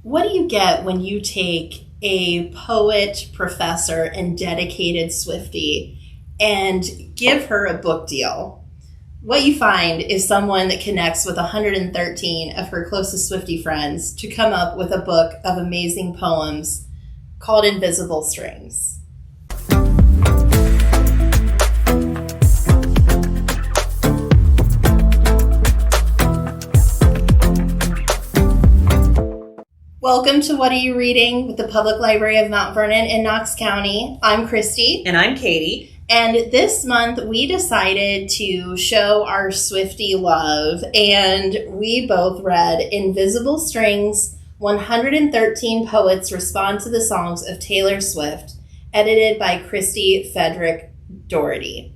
what do you get when you take a poet, professor, and dedicated Swiftie and give her a book deal? What you find is someone that connects with 113 of her closest Swiftie friends to come up with a book of amazing poems called Invisible Strings. Welcome to What Are You Reading with the Public Library of Mount Vernon in Knox County. I'm Christy. And I'm Katie. And this month we decided to show our Swiftie love, and we both read Invisible Strings, 113 Poets Respond to the Songs of Taylor Swift, edited by Christy Frederick Doherty.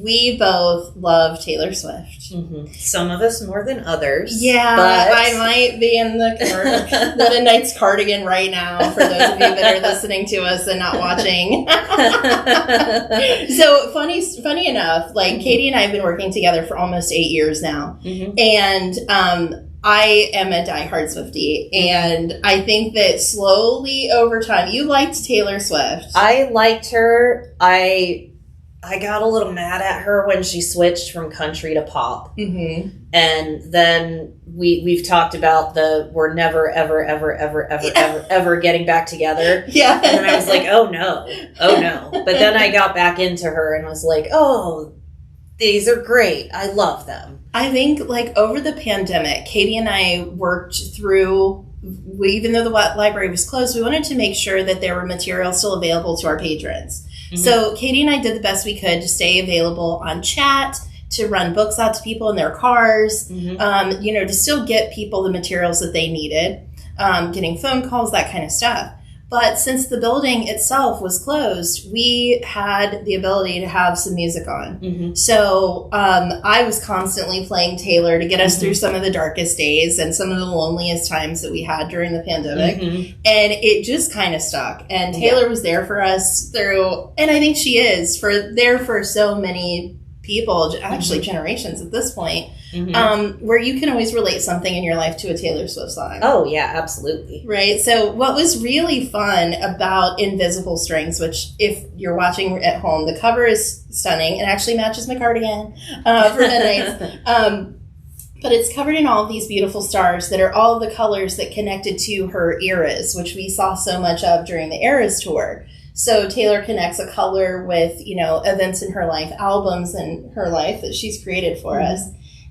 We both love Taylor Swift. Mm-hmm. Some of us more than others. Yeah, but I might be in the Knight's cardigan right now, for those of you that are listening to us and not watching. So funny enough, like Katie and I have been working together for almost 8 years now. Mm-hmm. And I am a diehard Swiftie, and I think that slowly over time, you liked Taylor Swift. I liked her. I got a little mad at her when she switched from country to pop. Mm-hmm. And then we've talked about we're never, ever, ever, ever, ever, ever getting back together. Yeah. And then I was like, oh no. But then I got back into her and was like, oh, these are great. I love them. I think like over the pandemic, Katie and I worked through, even though the library was closed, we wanted to make sure that there were materials still available to our patrons. Mm-hmm. So Katie and I did the best we could to stay available on chat, to run books out to people in their cars, mm-hmm. To still get people the materials that they needed, getting phone calls, that kind of stuff. But since the building itself was closed, we had the ability to have some music on. Mm-hmm. So I was constantly playing Taylor to get us mm-hmm. through some of the darkest days and some of the loneliest times that we had during the pandemic. Mm-hmm. And it just kind of stuck. And Taylor was there for us through, and I think she is, there for so many people, actually mm-hmm. generations at this point, mm-hmm. Where you can always relate something in your life to a Taylor Swift song. Oh, yeah, absolutely. Right? So what was really fun about Invisible Strings, which if you're watching at home, the cover is stunning. It actually matches my cardigan for midnight. But it's covered in all of these beautiful stars that are all the colors that connected to her eras, which we saw so much of during the Eras tour. So Taylor connects a color with, events in her life, albums in her life that she's created for mm-hmm. us.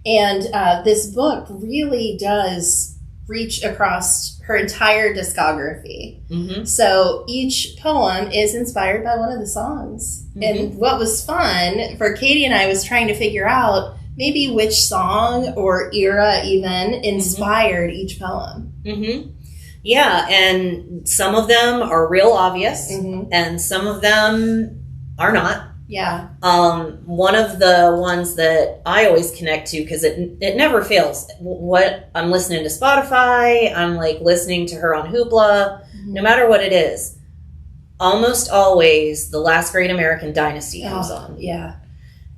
And this book really does reach across her entire discography. Mm-hmm. So each poem is inspired by one of the songs. Mm-hmm. And what was fun for Katie and I was trying to figure out maybe which song or era even inspired mm-hmm. each poem. Mm-hmm. Yeah, and some of them are real obvious, mm-hmm. and some of them are not. Yeah. One of the ones that I always connect to, because it never fails. What I'm listening to Spotify, I'm like listening to her on Hoopla, mm-hmm. no matter what it is. Almost always, The Last Great American Dynasty comes on. Yeah.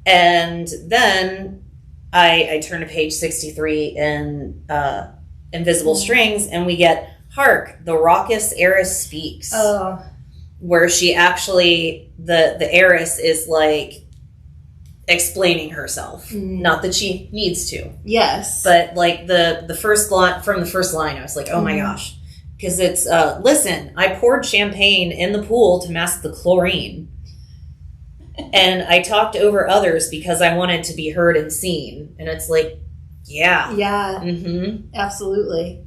And then I turn to page 63 in Invisible mm-hmm. Strings, and we get Hark, the Raucous Heiress Speaks. Oh. Where she actually, the heiress is like explaining herself. Mm-hmm. Not that she needs to. Yes. But like the first line, from the first line, I was like, oh mm-hmm. my gosh. Because it's, listen, I poured champagne in the pool to mask the chlorine. And I talked over others because I wanted to be heard and seen. And it's like, yeah. Yeah. Mm-hmm. Absolutely.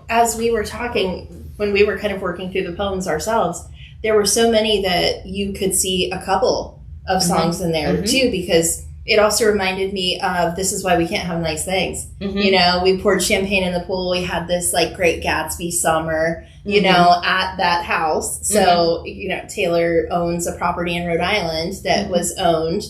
As we were talking, when we were kind of working through the poems ourselves, there were so many that you could see a couple of songs mm-hmm. in there mm-hmm. too, because it also reminded me of This Is Why We Can't Have Nice Things. Mm-hmm. We poured champagne in the pool. We had this like Great Gatsby summer, mm-hmm. at that house. So, mm-hmm. Taylor owns a property in Rhode Island that mm-hmm. was owned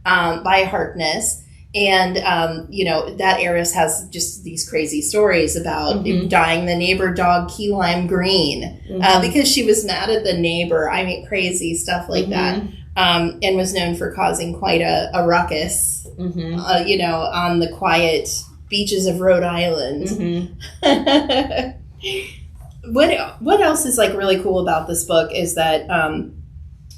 by Harkness. And, that heiress has just these crazy stories about mm-hmm. dyeing the neighbor dog key lime green mm-hmm. Because she was mad at the neighbor. I mean, crazy stuff like mm-hmm. that. And was known for causing quite a ruckus, mm-hmm. On the quiet beaches of Rhode Island. Mm-hmm. What else is like really cool about this book is that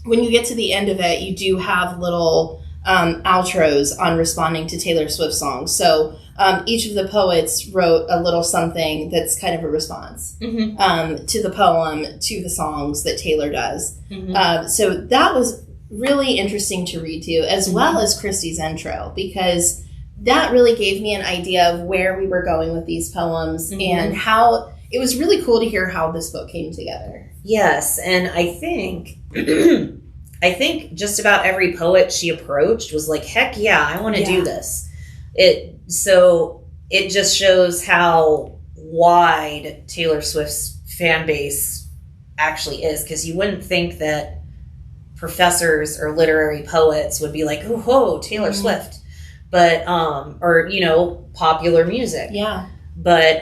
when you get to the end of it, you do have little outros on responding to Taylor Swift songs. So each of the poets wrote a little something that's kind of a response to the poem, to the songs that Taylor does. So that was really interesting to read to, as well as Christie's intro, because that really gave me an idea of where we were going with these poems and how it was really cool to hear how this book came together. Yes, and I think I think just about every poet she approached was like, heck yeah, I want to do this. It just shows how wide Taylor Swift's fan base actually is, because you wouldn't think that professors or literary poets would be like, oh, whoa, Taylor Swift, but or popular music. Yeah, but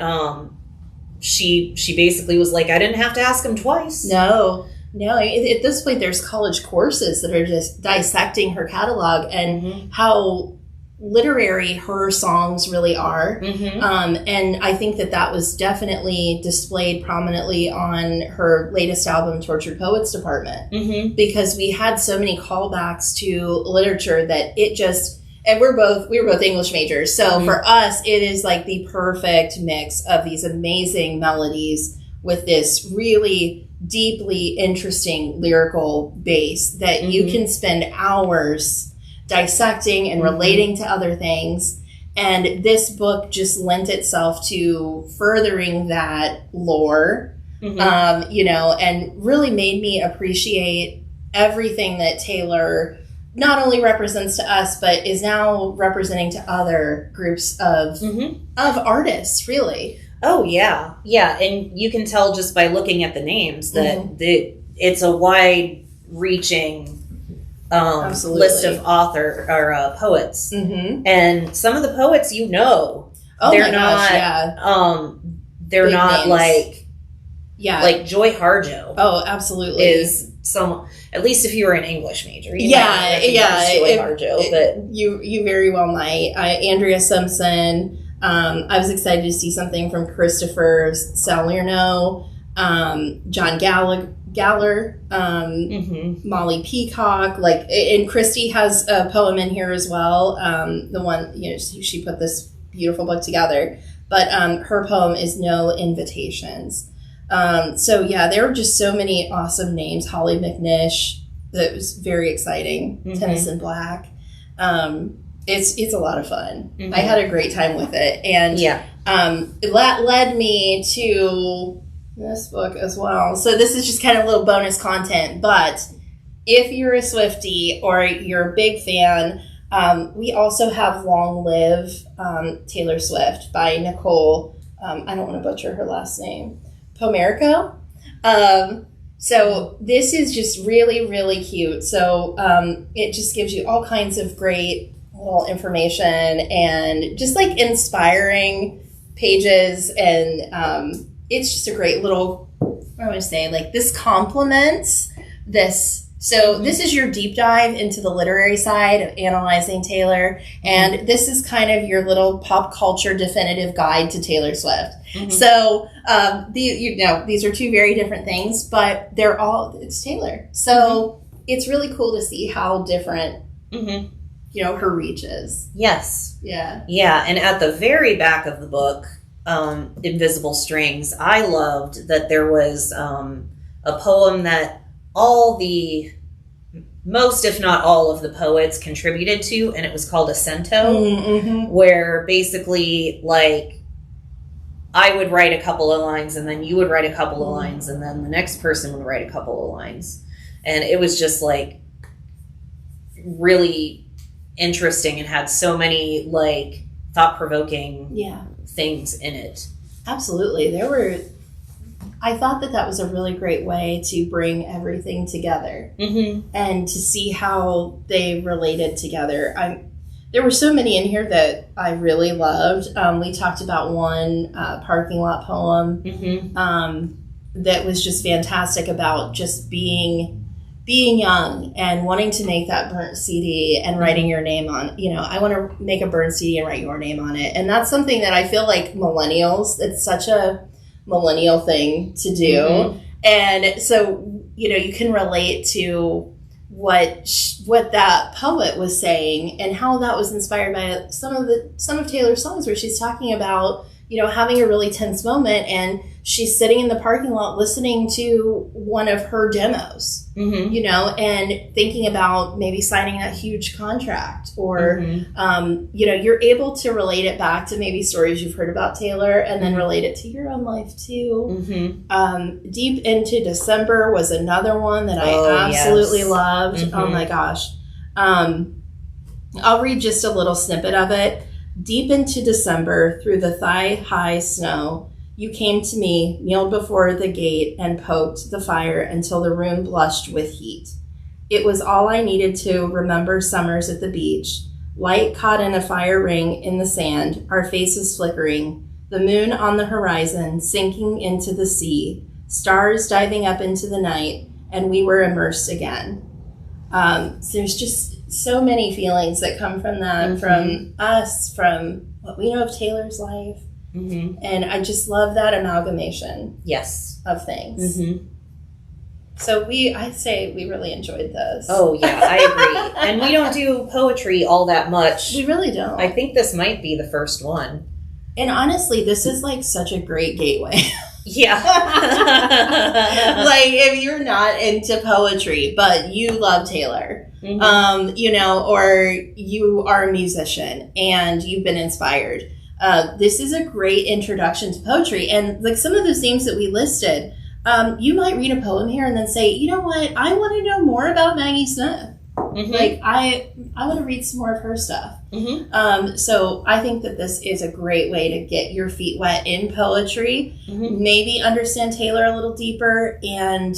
she basically was like, I didn't have to ask him twice. No. At this point, there's college courses that are just dissecting her catalog and how literary her songs really are. And I think that was definitely displayed prominently on her latest album, Tortured Poets Department, because we had so many callbacks to literature that it just, and we were both English majors. So for us, it is like the perfect mix of these amazing melodies with this really deeply interesting lyrical base that you can spend hours dissecting and relating to other things. And this book just lent itself to furthering that lore, and really made me appreciate everything that Taylor not only represents to us, but is now representing to other groups of artists, really. Oh, yeah. Yeah, and you can tell just by looking at the names that it's a wide-reaching list of author or poets. And some of the poets, they're not like Joy Harjo. Oh, absolutely. Is some, at least if you were an English major. Joy Harjo, but you very well might. Andrea Simpson. I was excited to see something from Christopher Salerno, John Galler, Molly Peacock, and Christy has a poem in here as well. The one, she put this beautiful book together, but her poem is No Invitations. There were just so many awesome names. Holly McNish, that was very exciting. Tennyson Black. It's a lot of fun. I had a great time with it, and it led me to this book as well. So this is just kind of a little bonus content, but if you're a Swiftie or you're a big fan, we also have Long Live Taylor Swift by Nicole, I don't want to butcher her last name, Pomerico. So this is just really, really cute. So it just gives you all kinds of great little information and just inspiring pages, and it's just a great little, I want to say, this complements this. So this is your deep dive into the literary side of analyzing Taylor, and this is kind of your little pop culture definitive guide to Taylor Swift. So these are two very different things, but it's Taylor. So it's really cool to see how different her reach is. Yes. Yeah. Yeah, and at the very back of the book, Invisible Strings, I loved that there was a poem that most, if not all, of the poets contributed to, and it was called a cento, where basically, I would write a couple of lines, and then you would write a couple of lines, and then the next person would write a couple of lines. And it was just, really interesting and had so many thought-provoking things in it. Absolutely. I thought that was a really great way to bring everything together and to see how they related together. There were so many in here that I really loved. We talked about one parking lot poem that was just fantastic about just being being young and wanting to make that burnt CD and writing your name on, I want to make a burnt CD and write your name on it. And that's something that I feel like millennials, it's such a millennial thing to do. Mm-hmm. And so, you can relate to what that poet was saying and how that was inspired by some of Taylor's songs, where she's talking about, having a really tense moment, and she's sitting in the parking lot listening to one of her demos, mm-hmm. And thinking about maybe signing that huge contract, or, mm-hmm. You're able to relate it back to maybe stories you've heard about Taylor, and then relate it to your own life too. Mm-hmm. Deep Into December was another one that I absolutely loved. Mm-hmm. Oh my gosh. I'll read just a little snippet of it. Deep into December, through the thigh-high snow, you came to me, kneeled before the gate, and poked the fire until the room blushed with heat. It was all I needed to remember summers at the beach, light caught in a fire ring in the sand, our faces flickering, the moon on the horizon sinking into the sea, stars diving up into the night, and we were immersed again. So there's just so many feelings that come from that, mm-hmm. from us, from what we know of Taylor's life. Mm-hmm. And I just love that amalgamation of things. Mm-hmm. So I'd say we really enjoyed this. Oh, yeah, I agree. And we don't do poetry all that much. We really don't. I think this might be the first one. And honestly, this is like such a great gateway. Yeah. Like, if you're not into poetry, but you love Taylor, mm-hmm. Or you are a musician and you've been inspired, this is a great introduction to poetry. And like some of those names that we listed, you might read a poem here and then say, you know what, I want to know more about Maggie Smith. Mm-hmm. Like, I want to read some more of her stuff. Mm-hmm. So I think that this is a great way to get your feet wet in poetry, mm-hmm. maybe understand Taylor a little deeper, and,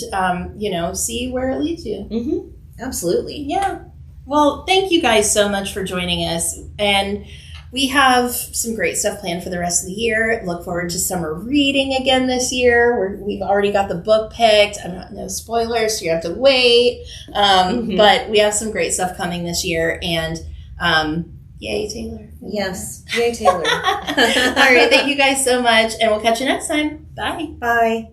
see where it leads you. Mm-hmm. Absolutely. Yeah. Well, thank you guys so much for joining us. And we have some great stuff planned for the rest of the year. Look forward to summer reading again this year. We've already got the book picked. No spoilers, so you have to wait. Mm-hmm. But we have some great stuff coming this year. And yay, Taylor. Yes. Yay, Taylor. All right. Thank you guys so much. And we'll catch you next time. Bye. Bye.